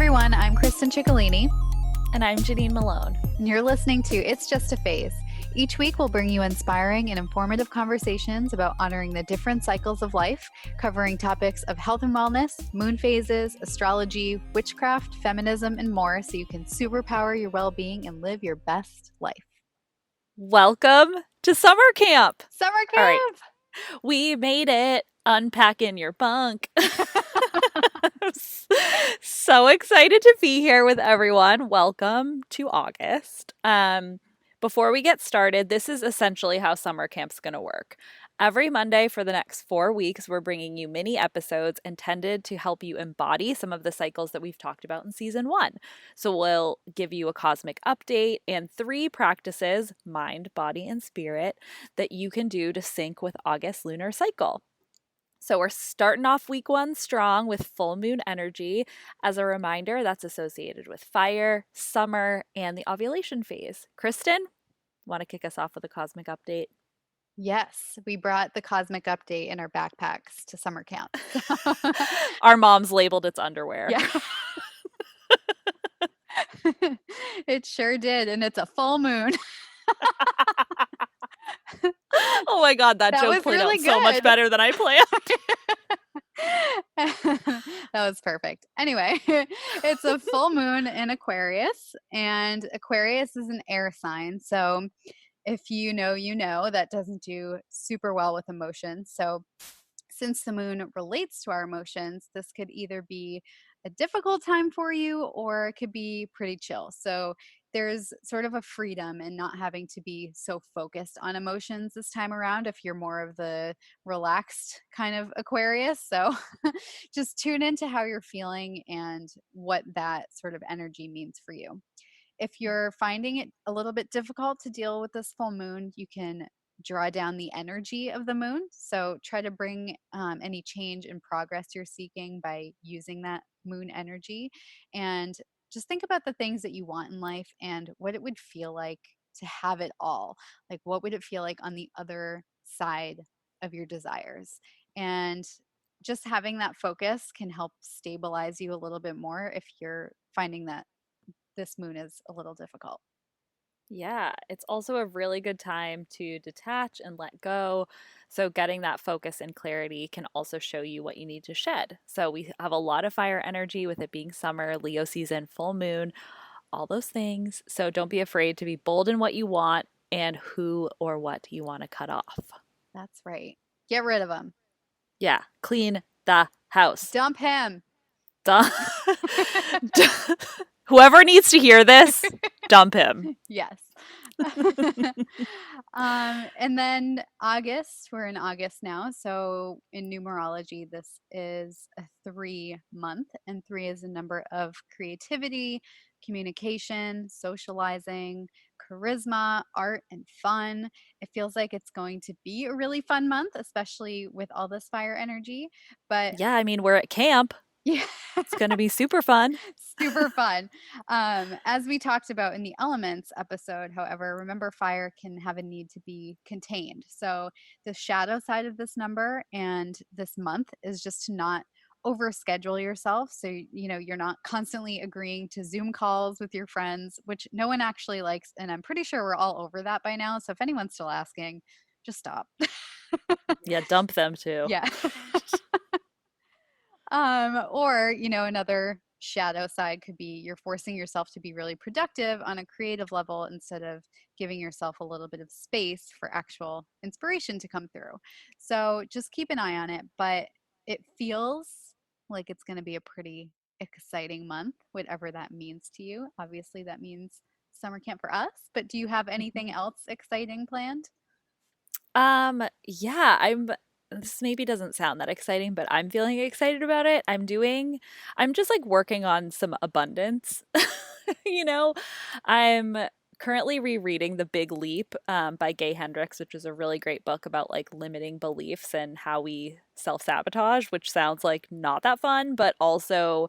everyone, I'm Kristen Ciccolini, And I'm Janine Malone. and you're listening to It's Just a Phase. Each week, we'll bring you inspiring and informative conversations about honoring the different cycles of life, covering topics of health and wellness, moon phases, astrology, witchcraft, feminism, and more so you can superpower your well-being and live your best life. Welcome to summer camp. Summer All right, camp! we made it. Unpacking your bunk. So excited to be here with everyone. Welcome to August. Before we get started, this is essentially how summer camp's going to work. Every Monday for the next 4 weeks, we're bringing you mini episodes intended to help you embody some of the cycles that we've talked about in season 1. So we'll give you a cosmic update and 3 practices, mind, body, and spirit, that you can do to sync with August lunar cycle. So we're starting off week 1 strong with full moon energy. As a reminder, that's associated with fire, summer, and the ovulation phase. Kristen, want to kick us off with a cosmic update? Yes, we brought the cosmic update in our backpacks to summer camp. Our moms labeled its underwear. Yeah. It sure did, and it's a full moon. Oh my God, that joke was played really out so much good. better than I planned. That was perfect. Anyway, it's a full moon in Aquarius, and Aquarius is an air sign. So if you know, that doesn't do super well with emotions. So since the moon relates to our emotions, this could either be a difficult time for you or it could be pretty chill. So there's sort of a freedom in not having to be so focused on emotions this time around if you're more of the relaxed kind of Aquarius. So just tune into how you're feeling and what that sort of energy means for you. If you're finding it a little bit difficult to deal with this full moon, you can draw down the energy of the moon. So try to bring any change and progress you're seeking by using that moon energy. And just think about the things that you want in life and what it would feel like to have it all. Like, what would it feel like on the other side of your desires? And just having that focus can help stabilize you a little bit more if you're finding that this moon is a little difficult. Yeah, it's also a really good time to detach and let go. So, getting that focus and clarity can also show you what you need to shed. So, we have a lot of fire energy with it being summer, Leo season, full moon, all those things. So, don't be afraid to be bold in what you want and who or what you want to cut off. That's right. Get rid of him. Yeah, clean the house. Dump him. Duh. Whoever needs to hear this, dump him. Yes. And then August, we're in August now. So in numerology, this is a 3 month, and 3 is a number of creativity, communication, socializing, charisma, art, and fun. It feels like it's going to be a really fun month, especially with all this fire energy. But Yeah, I mean, we're at camp. yeah. It's going to be super fun. Super fun. As we talked about in the elements episode, however, remember fire can have a need to be contained. So the shadow side of this number and this month is just to not overschedule yourself. So, you're not constantly agreeing to Zoom calls with your friends, which no one actually likes. And I'm pretty sure we're all over that by now. So if anyone's still asking, just stop. Yeah, dump them too. Yeah. Or, another shadow side could be you're forcing yourself to be really productive on a creative level instead of giving yourself a little bit of space for actual inspiration to come through. So just keep an eye on it, but it feels like it's going to be a pretty exciting month, whatever that means to you. Obviously, that means summer camp for us, but do you have anything else exciting planned? Yeah, this maybe doesn't sound that exciting, but I'm feeling excited about it. I'm just like working on some abundance. You know, I'm currently rereading The Big Leap by Gay Hendricks, which is a really great book about like limiting beliefs and how we self-sabotage, which sounds like not that fun, but also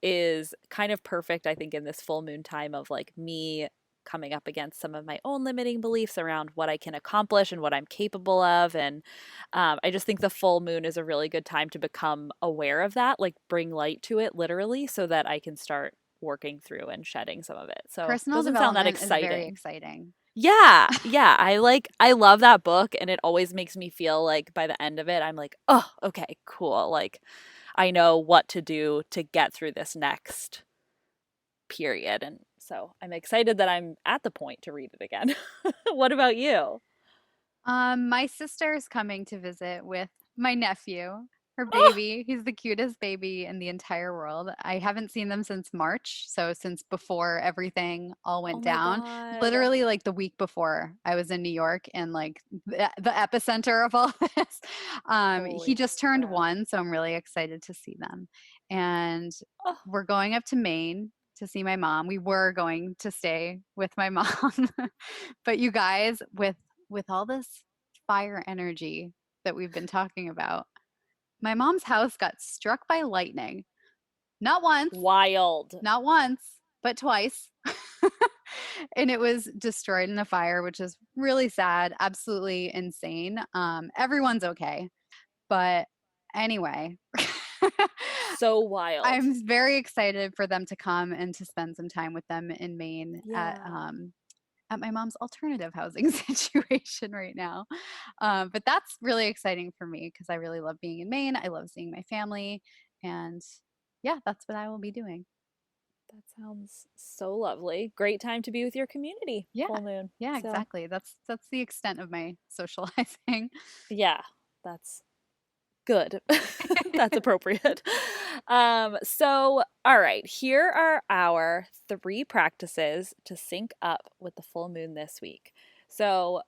is kind of perfect, I think, in this full moon time of like me coming up against some of my own limiting beliefs around what I can accomplish and what I'm capable of. And I just think the full moon is a really good time to become aware of that, like bring light to it literally, so that I can start working through and shedding some of it. So it Personal doesn't sound that development is very exciting. exciting. Yeah, yeah. I love that book, and it always makes me feel like by the end of it, I'm like, oh, okay, cool. Like I know what to do to get through this next period. And so I'm excited that I'm at the point to read it again. What about you? My sister's coming to visit with my nephew, her Oh, baby. He's the cutest baby in the entire world. I haven't seen them since March, so since before everything all oh went my down. God. Literally, like the week before, I was in New York and like the epicenter of all this. He Holy just turned crap. 1, so I'm really excited to see them. And Oh, we're going up to Maine to see my mom. We were going to stay with my mom, but you guys, with all this fire energy that we've been talking about, my mom's house got struck by lightning. Not once, wild. not once, but twice. And it was destroyed in a fire, which is really sad, absolutely insane. Everyone's okay. But anyway, So wild. I'm very excited for them to come and to spend some time with them in Maine Yeah. at my mom's alternative housing situation right now. But that's really exciting for me because I really love being in Maine. I love seeing my family. And yeah, that's what I will be doing. That sounds so lovely. Great time to be with your community, Yeah. full moon. Yeah, So, exactly. That's the extent of my socializing. yeah, that's good. That's appropriate. So all right, here are our 3 practices to sync up with the full moon this week. So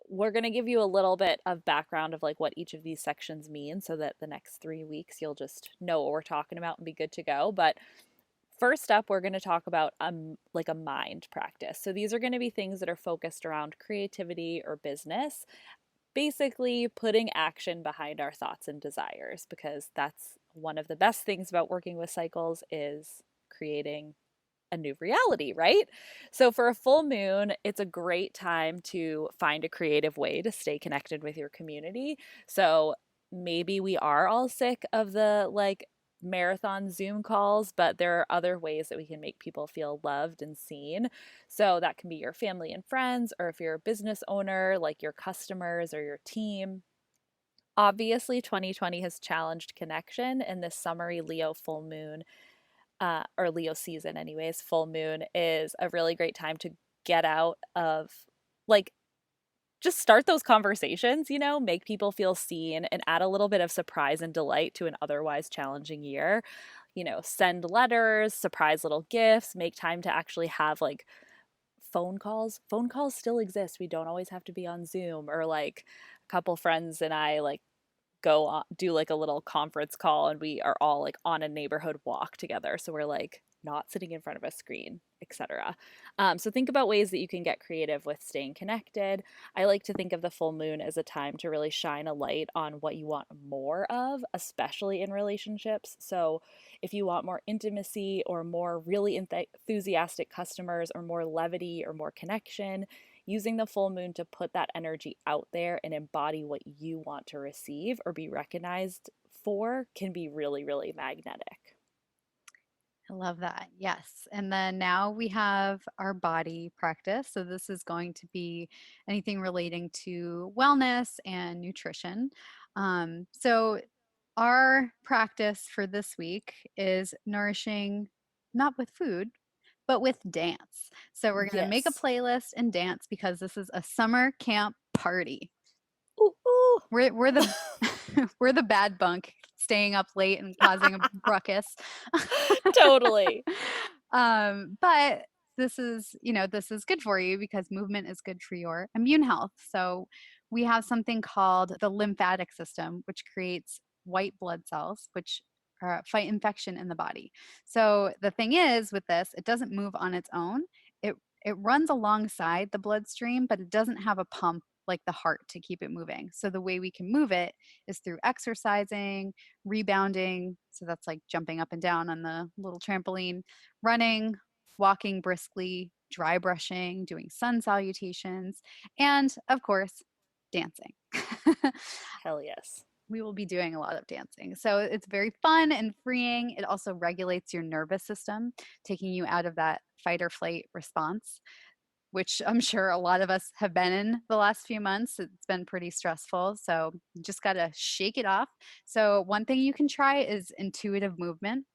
we're going to give you a little bit of background of like what each of these sections mean so that the next 3 weeks you'll just know what we're talking about and be good to go. But first up, we're going to talk about like a mind practice. So these are going to be things that are focused around creativity or business, basically putting action behind our thoughts and desires, because that's one of the best things about working with cycles is creating a new reality, right? So for a full moon, it's a great time to find a creative way to stay connected with your community. So maybe we are all sick of the like marathon Zoom calls, but there are other ways that we can make people feel loved and seen. So that can be your family and friends, or if you're a business owner, like your customers or your team. Obviously, 2020 has challenged connection, and this summery Leo full moon, or Leo season, anyways, full moon is a really great time to get out of like just start those conversations, make people feel seen and add a little bit of surprise and delight to an otherwise challenging year. Send letters, surprise little gifts, make time to actually have like phone calls. Phone calls still exist. We don't always have to be on Zoom, or like a couple friends and I like go on, do like a little conference call, and we are all like on a neighborhood walk together, so we're like not sitting in front of a screen, etc. So think about ways that you can get creative with staying connected. I like to think of the full moon as a time to really shine a light on what you want more of, especially in relationships. So if you want more intimacy or more really enthusiastic customers or more levity or more connection, using the full moon to put that energy out there and embody what you want to receive or be recognized for can be really, really magnetic. I love that. Yes. And then now we have our body practice. So this is going to be anything relating to wellness and nutrition. So our practice for this week is nourishing not with food, but with dance. So we're going to make a Yes. playlist and dance because this is a summer camp party. Ooh, ooh. We're the we're the bad bunk staying up late and causing a ruckus. Totally. But this is good for you because movement is good for your immune health. So we have something called the lymphatic system, which creates white blood cells, which fight infection in the body. So the thing is with this, it doesn't move on its own. It it runs alongside the bloodstream, but it doesn't have a pump like the heart to keep it moving. So the way we can move it is through exercising, rebounding. So that's like jumping up and down on the little trampoline, running, walking briskly, dry brushing, doing sun salutations, and of course, dancing. Hell yes. We will be doing a lot of dancing. So it's very fun and freeing. It also regulates your nervous system, taking you out of that fight or flight response, which I'm sure a lot of us have been in the last few months. It's been pretty stressful. So you just got to shake it off. So, one thing you can try is intuitive movement,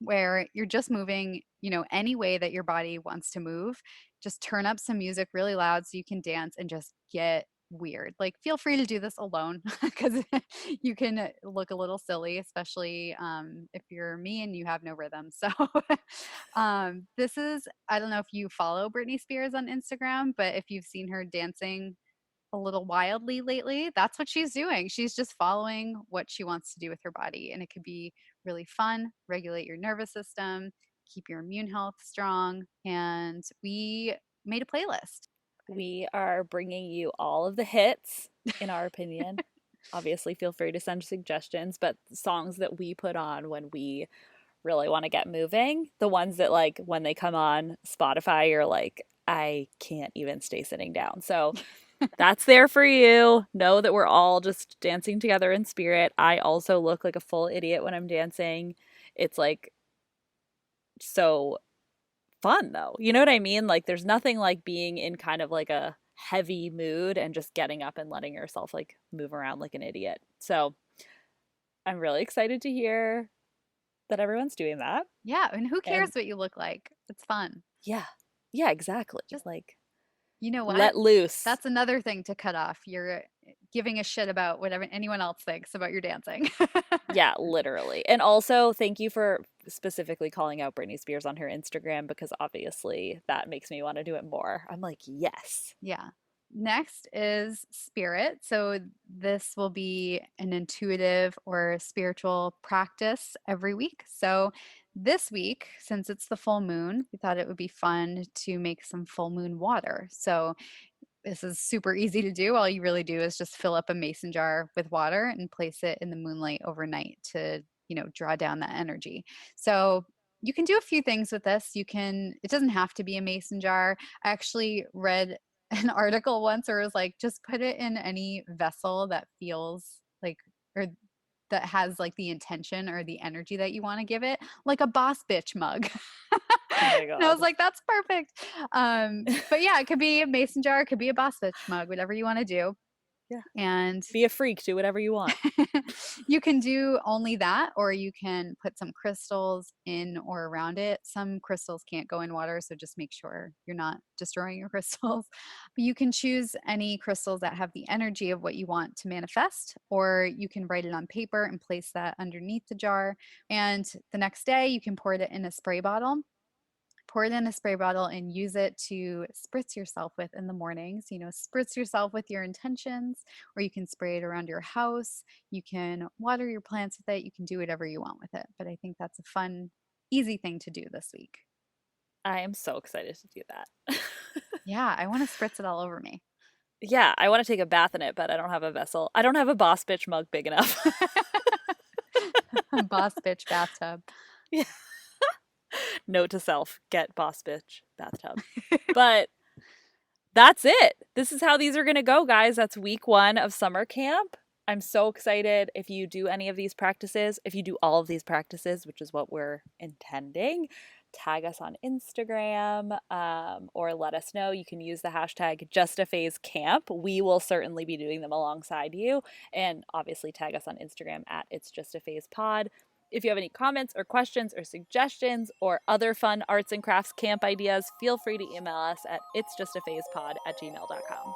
where you're just moving, any way that your body wants to move. Just turn up some music really loud so you can dance and just get weird. Like, feel free to do this alone because you can look a little silly, especially if you're me and you have no rhythm. So, this is, I don't know if you follow Britney Spears on Instagram, but if you've seen her dancing a little wildly lately, that's what she's doing. She's just following what she wants to do with her body. And it could be really fun, regulate your nervous system, keep your immune health strong. And we made a playlist. We are bringing you all of the hits, in our opinion. Obviously, feel free to send suggestions, but songs that we put on when we really want to get moving, the ones that, like, when they come on Spotify, you're like, I can't even stay sitting down. So that's there for you. Know that we're all just dancing together in spirit. I also look like a full idiot when I'm dancing. It's like so fun though. You know what I mean? Like there's nothing like being in kind of like a heavy mood and just getting up and letting yourself like move around like an idiot. So I'm really excited to hear that everyone's doing that. Yeah. And who cares And what you look like? It's fun. yeah. Yeah, exactly. Just, Like you know what? let loose. That's another thing to cut off. You're giving a shit about whatever anyone else thinks about your dancing. Yeah, literally. And also, thank you for specifically calling out Britney Spears on her Instagram because obviously that makes me want to do it more. I'm like, yes. Yeah. Next is spirit. So this will be an intuitive or spiritual practice every week. So this week, since it's the full moon, we thought it would be fun to make some full moon water. So this is super easy to do. All you really do is just fill up a mason jar with water and place it in the moonlight overnight to, draw down that energy. So you can do a few things with this. It doesn't have to be a mason jar. I actually read an article once where it was like, just put it in any vessel that feels like, or that has like the intention or the energy that you want to give it, like a boss bitch mug. Oh my And I was God. like, that's perfect. But yeah, it could be a mason jar, it could be a boss bitch mug, whatever you want to do. Yeah. And Be a freak. Do whatever you want. you can do only that, or you can put some crystals in or around it. Some crystals can't go in water, so just make sure you're not destroying your crystals. But you can choose any crystals that have the energy of what you want to manifest, or you can write it on paper and place that underneath the jar. And the next day, you can pour it in a spray bottle. Pour it in a spray bottle and use it to spritz yourself with in the mornings. Spritz yourself with your intentions, or you can spray it around your house. You can water your plants with it. You can do whatever you want with it. But I think that's a fun, easy thing to do this week. I am so excited to do that. Yeah, I want to spritz it all over me. Yeah, I want to take a bath in it, but I don't have a vessel. I don't have a boss bitch mug big enough. Boss bitch bathtub. Yeah. Note to self, get boss bitch bathtub. But that's it. This is how these are going to go, guys. That's week 1 of summer camp. I'm so excited if you do any of these practices. If you do all of these practices, which is what we're intending, tag us on Instagram or let us know. You can use the hashtag #JustAPhaseCamp. We will certainly be doing them alongside you. And obviously tag us on Instagram at It's Just a Phase Pod. If you have any comments or questions or suggestions or other fun arts and crafts camp ideas, feel free to email us at itsjustaphasepod@gmail.com.